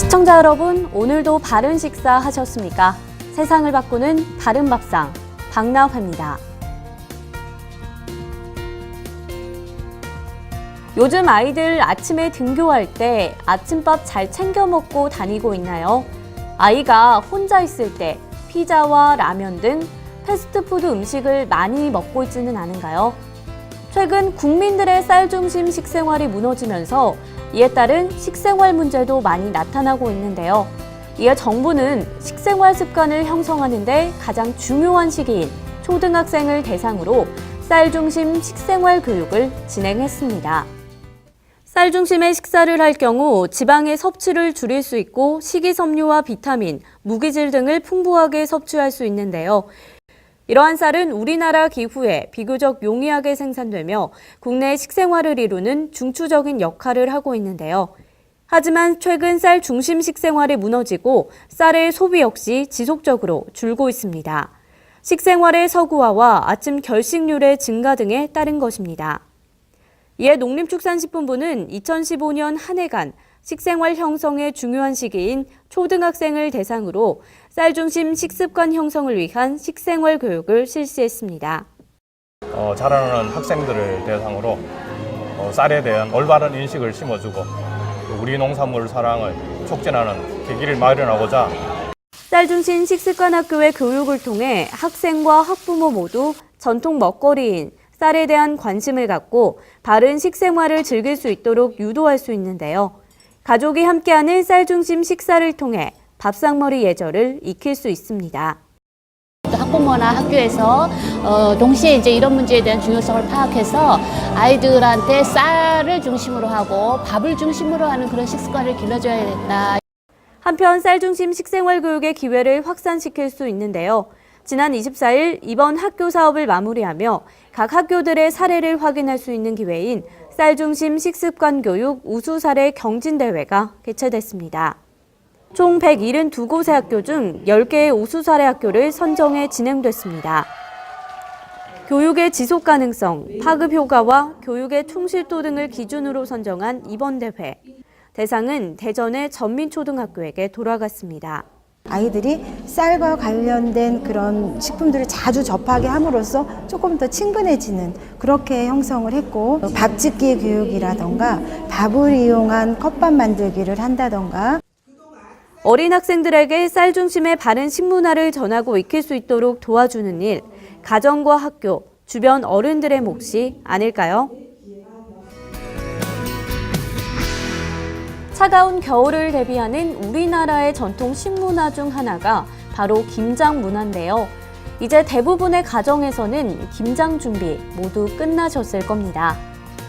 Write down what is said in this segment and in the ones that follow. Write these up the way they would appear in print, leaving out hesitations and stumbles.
시청자 여러분, 오늘도 바른 식사 하셨습니까? 세상을 바꾸는 바른 밥상, 박나화입니다. 요즘 아이들 아침에 등교할 때 아침밥 잘 챙겨 먹고 다니고 있나요? 아이가 혼자 있을 때 피자와 라면 등 패스트푸드 음식을 많이 먹고 있지는 않은가요? 최근 국민들의 쌀 중심 식생활이 무너지면서 이에 따른 식생활 문제도 많이 나타나고 있는데요. 이에 정부는 식생활 습관을 형성하는 데 가장 중요한 시기인 초등학생을 대상으로 쌀 중심 식생활 교육을 진행했습니다. 쌀 중심의 식사를 할 경우 지방의 섭취를 줄일 수 있고 식이섬유와 비타민, 무기질 등을 풍부하게 섭취할 수 있는데요. 이러한 쌀은 우리나라 기후에 비교적 용이하게 생산되며 국내 식생활을 이루는 중추적인 역할을 하고 있는데요. 하지만 최근 쌀 중심 식생활이 무너지고 쌀의 소비 역시 지속적으로 줄고 있습니다. 식생활의 서구화와 아침 결식률의 증가 등에 따른 것입니다. 이에 농림축산식품부는 2015년 한 해간 식생활 형성의 중요한 시기인 초등학생을 대상으로 쌀 중심 식습관 형성을 위한 식생활 교육을 실시했습니다. 자라나는 학생들을 대상으로 쌀에 대한 올바른 인식을 심어주고 우리 농산물 사랑을 촉진하는 계기를 마련하고자 쌀 중심 식습관 학교의 교육을 통해 학생과 학부모 모두 전통 먹거리인 쌀에 대한 관심을 갖고 바른 식생활을 즐길 수 있도록 유도할 수 있는데요. 가족이 함께하는 쌀 중심 식사를 통해 밥상머리 예절을 익힐 수 있습니다. 학부모나 학교에서 동시에 이제 이런 문제에 대한 중요성을 파악해서 아이들한테 쌀을 중심으로 하고 밥을 중심으로 하는 그런 식습관을 길러줘야 된다. 한편 쌀 중심 식생활 교육의 기회를 확산시킬 수 있는데요. 지난 24일 이번 학교 사업을 마무리하며 각 학교들의 사례를 확인할 수 있는 기회인 쌀 중심 식습관 교육 우수 사례 경진대회가 개최됐습니다. 총 172곳의 학교 중 10개의 우수 사례 학교를 선정해 진행됐습니다. 교육의 지속 가능성, 파급 효과와 교육의 충실도 등을 기준으로 선정한 이번 대회. 대상은 대전의 전민초등학교에게 돌아갔습니다. 아이들이 쌀과 관련된 그런 식품들을 자주 접하게 함으로써 조금 더 친근해지는 그렇게 형성을 했고 밥짓기 교육이라던가 밥을 이용한 컵밥 만들기를 한다던가 어린 학생들에게 쌀 중심의 바른 식문화를 전하고 익힐 수 있도록 도와주는 일, 가정과 학교, 주변 어른들의 몫이 아닐까요? 차가운 겨울을 대비하는 우리나라의 전통 식문화 중 하나가 바로 김장 문화인데요. 이제 대부분의 가정에서는 김장 준비 모두 끝나셨을 겁니다.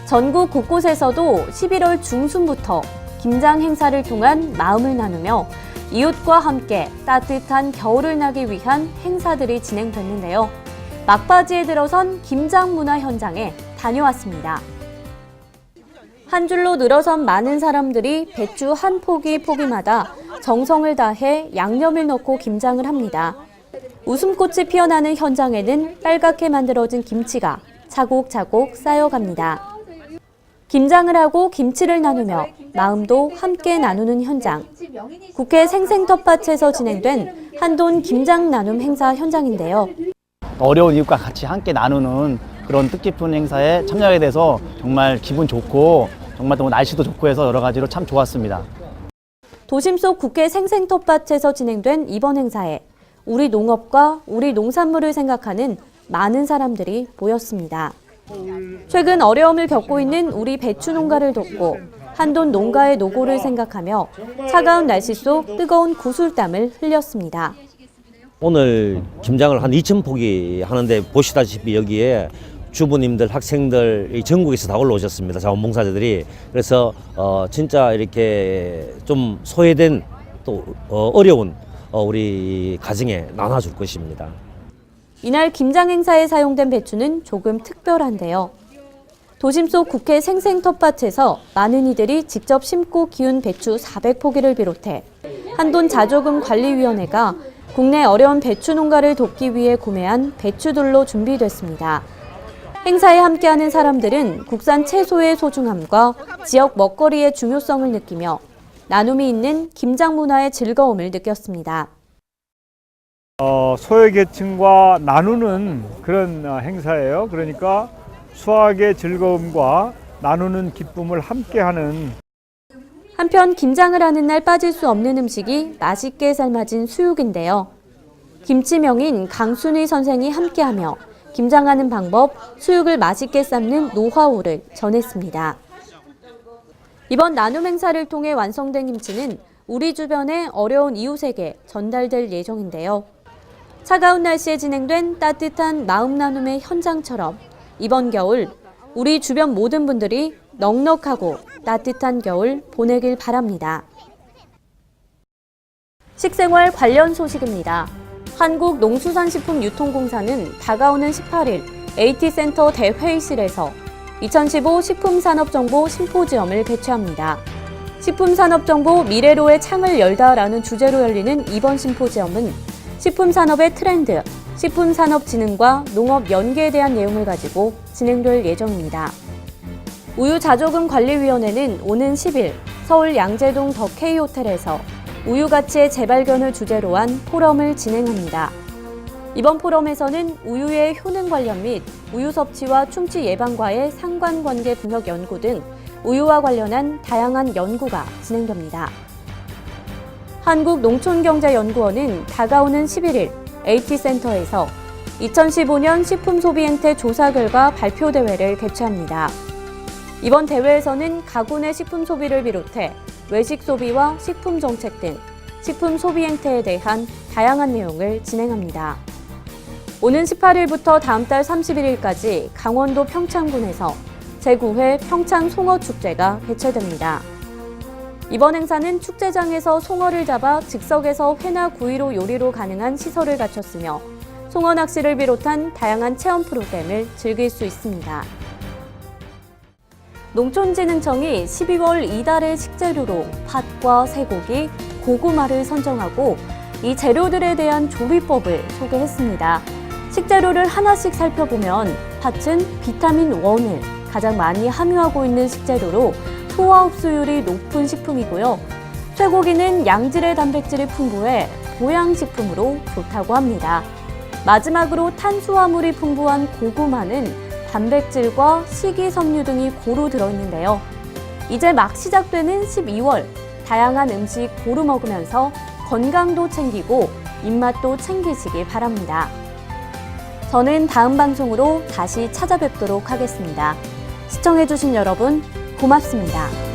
전국 곳곳에서도 11월 중순부터 김장 행사를 통한 마음을 나누며 이웃과 함께 따뜻한 겨울을 나기 위한 행사들이 진행됐는데요. 막바지에 들어선 김장 문화 현장에 다녀왔습니다. 한 줄로 늘어선 많은 사람들이 배추 한 포기마다 정성을 다해 양념을 넣고 김장을 합니다. 웃음꽃이 피어나는 현장에는 빨갛게 만들어진 김치가 차곡차곡 쌓여갑니다. 김장을 하고 김치를 나누며 마음도 함께 나누는 현장. 국회 생생텃밭에서 진행된 한돈 김장 나눔 행사 현장인데요. 어려운 이웃과 같이 함께 나누는 그런 뜻깊은 행사에 참여하게 돼서 정말 기분 좋고 정말 또 날씨도 좋고 해서 여러 가지로 참 좋았습니다. 도심 속 국회 생생텃밭에서 진행된 이번 행사에 우리 농업과 우리 농산물을 생각하는 많은 사람들이 모였습니다. 최근 어려움을 겪고 있는 우리 배추 농가를 돕고 한돈 농가의 노고를 생각하며 차가운 날씨 속 뜨거운 구슬땀을 흘렸습니다. 오늘 김장을 한 2,000포기 하는데 보시다시피 여기에 주부님들, 학생들 전국에서 다 올라오셨습니다. 자원봉사자들이. 그래서 진짜 이렇게 좀 소외된 또 어려운 우리 가정에 나눠줄 것입니다. 이날 김장 행사에 사용된 배추는 조금 특별한데요. 도심 속 국회 생생텃밭에서 많은 이들이 직접 심고 키운 배추 400포기를 비롯해 한돈 자조금관리위원회가 국내 어려운 배추 농가를 돕기 위해 구매한 배추들로 준비됐습니다. 행사에 함께하는 사람들은 국산 채소의 소중함과 지역 먹거리의 중요성을 느끼며 나눔이 있는 김장 문화의 즐거움을 느꼈습니다. 소외계층과 나누는 그런 행사예요. 그러니까 수확의 즐거움과 나누는 기쁨을 함께하는. 한편 김장을 하는 날 빠질 수 없는 음식이 맛있게 삶아진 수육인데요. 김치명인 강순희 선생이 함께하며 김장하는 방법, 수육을 맛있게 삶는 노하우를 전했습니다. 이번 나눔 행사를 통해 완성된 김치는 우리 주변의 어려운 이웃에게 전달될 예정인데요. 차가운 날씨에 진행된 따뜻한 마음 나눔의 현장처럼 이번 겨울 우리 주변 모든 분들이 넉넉하고 따뜻한 겨울 보내길 바랍니다. 식생활 관련 소식입니다. 한국농수산식품유통공사는 다가오는 18일 AT센터 대회의실에서 2015 식품산업정보 심포지엄을 개최합니다. 식품산업정보 미래로의 창을 열다라는 주제로 열리는 이번 심포지엄은 식품산업의 트렌드, 식품산업진흥과 농업 연계에 대한 내용을 가지고 진행될 예정입니다. 우유자조금관리위원회는 오는 10일 서울 양재동 더 K호텔에서 우유 가치의 재발견을 주제로 한 포럼을 진행합니다. 이번 포럼에서는 우유의 효능 관련 및 우유 섭취와 충치 예방과의 상관관계 분석 연구 등 우유와 관련한 다양한 연구가 진행됩니다. 한국농촌경제연구원은 다가오는 11일 AT센터에서 2015년 식품소비행태 조사 결과 발표 대회를 개최합니다. 이번 대회에서는 가구내 식품 소비를 비롯해 외식 소비와 식품 정책 등 식품 소비 행태에 대한 다양한 내용을 진행합니다. 오는 18일부터 다음 달 31일까지 강원도 평창군에서 제9회 평창 송어축제가 개최됩니다. 이번 행사는 축제장에서 송어를 잡아 즉석에서 회나 구이로 요리로 가능한 시설을 갖췄으며 송어 낚시를 비롯한 다양한 체험 프로그램을 즐길 수 있습니다. 농촌진흥청이 12월 이달의 식재료로 팥과 쇠고기, 고구마를 선정하고 이 재료들에 대한 조리법을 소개했습니다. 식재료를 하나씩 살펴보면 팥은 비타민 I을 가장 많이 함유하고 있는 식재료로 소화 흡수율이 높은 식품이고요. 쇠고기는 양질의 단백질이 풍부해 보양식품으로 좋다고 합니다. 마지막으로 탄수화물이 풍부한 고구마는 단백질과 식이섬유 등이 고루 들어있는데요. 이제 막 시작되는 12월, 다양한 음식 고루 먹으면서 건강도 챙기고 입맛도 챙기시기 바랍니다. 저는 다음 방송으로 다시 찾아뵙도록 하겠습니다. 시청해주신 여러분 고맙습니다.